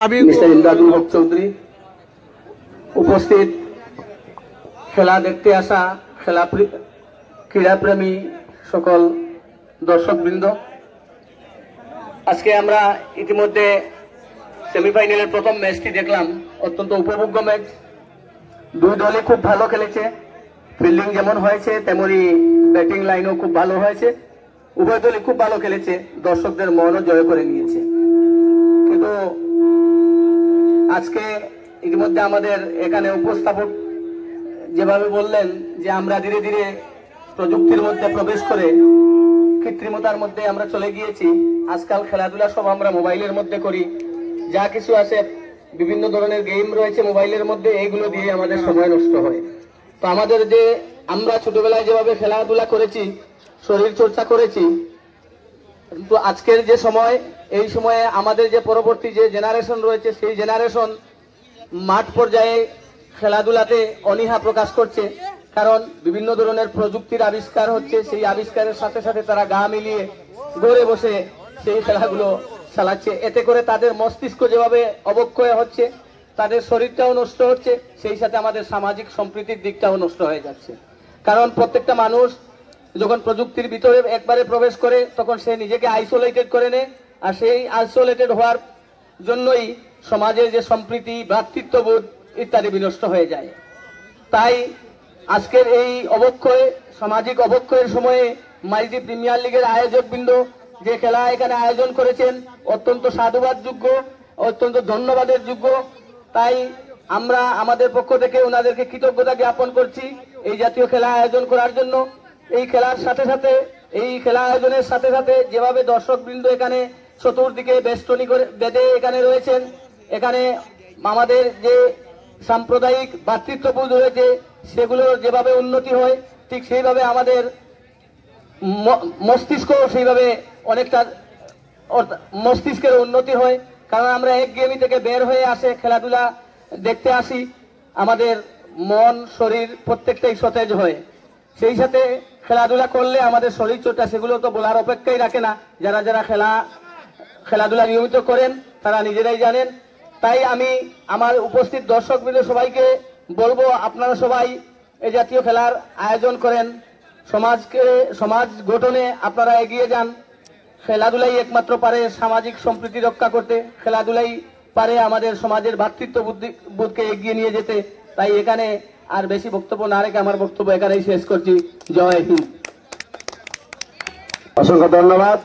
Mister Imdadul Haque Chowdhury, উপস্থিত খেলা দেখতে আসা ক্রীড়াপ্রেমী সকল দর্শকবৃন্দ, আজকে আমরা ইতিমধ্যে সেমিফাইনালের প্রথম ম্যাচটি দেখলাম। অত্যন্ত উপভোগ্য ম্যাচ। দুই দলই খুব ভালো খেলেছে। ফিল্ডিং যেমন হয়েছে তেমনি ব্যাটিং লাইনও খুব ভালো হয়েছে। উভয় দলই খুব ভালো খেলেছে, দর্শকদের মনও জয় করে নিয়েছে। কিন্তু আজকে ইতিমধ্যে আমাদের এখানে উপস্থাপক যেভাবে বললেন যে আমরা ধীরে ধীরে প্রযুক্তির মধ্যে প্রবেশ করে কৃত্রিমতার মধ্যে আমরা চলে গিয়েছি। আজকাল খেলাধুলা সব আমরা মোবাইলের মধ্যে করি। যা কিছু আছে, বিভিন্ন ধরনের গেম রয়েছে মোবাইলের মধ্যে, এইগুলো দিয়ে আমাদের সময় নষ্ট হয়। তো আমাদের যে আমরা ছোটবেলায় যেভাবে খেলাধুলা করেছি, শরীর চর্চা করেছি, কিন্তু আজকের যে সময়, এই সময়ে আমাদের যে পরবর্তী যে জেনারেশন রয়েছে, সেই জেনারেশন মাঠ পর্যায়ে খেলাধুলাতে অনীহা প্রকাশ করছে। কারণ বিভিন্ন ধরনের প্রযুক্তির আবিষ্কার হচ্ছে, সেই আবিষ্কারের সাথে সাথে তারা গা মিলিয়ে ঘরে বসে সেই খেলাগুলো চালাচ্ছে। এতে করে তাদের মস্তিষ্ক যেভাবে অবক্ষয় হচ্ছে, তাদের শরীরটাও নষ্ট হচ্ছে, সেই সাথে আমাদের সামাজিক সম্প্রীতির দিকটাও নষ্ট হয়ে যাচ্ছে। কারণ প্রত্যেকটা মানুষ যখন প্রযুক্তির ভিতরে একবারে প্রবেশ করে, তখন সে নিজেকে আইসোলেটেড করে নেয়। আর সেই আইসোলেটেড হওয়ার জন্যই সমাজের যে সম্প্রীতি, ভ্রাতৃত্ববোধ ইত্যাদি বিনষ্ট হয়ে যায়। তাই আজকের এই অবক্ষয়, সামাজিক অবক্ষয়ের সময়ে মাইজি প্রিমিয়ার লিগের আয়োজকবৃন্দ যে খেলা এখানে আয়োজন করেছেন, অত্যন্ত সাধুবাদযোগ্য, অত্যন্ত ধন্যবাদের যোগ্য। তাই আমরা আমাদের পক্ষ থেকে ওনাদেরকে কৃতজ্ঞতা জ্ঞাপন করছি এই জাতীয় খেলা আয়োজন করার জন্য। এই খেলার সাথে সাথে, এই খেলা আয়োজনের সাথে সাথে যেভাবে দর্শকবৃন্দ এখানে চতুর্দিকে বেষ্টনী করে বেঁধে এখানে রয়েছেন, এখানে আমাদের যে সাম্প্রদায়িক ভ্রাতৃত্ববোধ রয়েছে সেগুলোর যেভাবে উন্নতি হয়, ঠিক সেইভাবে আমাদের মস্তিষ্ক সেইভাবে অনেকটা মস্তিষ্কের উন্নতি হয়। কারণ আমরা একঘেয়েমি থেকে বের হয়ে আসে খেলাধুলা দেখতে আসি, আমাদের মন শরীর প্রত্যেকটাই সতেজ হয়। সেই সাথে খেলাধুলা করলে আমাদের শরীর চর্চা, সেগুলো তো বলার অপেক্ষাই রাখে না। যারা যারা খেলাধুলা নিয়মিত করেন তারা নিজেরাই জানেন। তাই আমি আমার উপস্থিত দর্শকবৃন্দ সবাইকে বলবো, আপনারা সবাই এই জাতীয় খেলার আয়োজন করেন, সমাজ গঠনে আপনারা এগিয়ে যান। খেলাধুলাই একমাত্র পারে সামাজিক সম্প্রীতি রক্ষা করতে, খেলাধুলাই পারে আমাদের সমাজের ভ্রাতৃত্ববোধকে এগিয়ে নিয়ে যেতে। তাই এখানে আর বেশি বক্তব্য না রেখে আমার বক্তব্য এখানেই শেষ করছি। জয় হিন্দ। অসংখ্য ধন্যবাদ।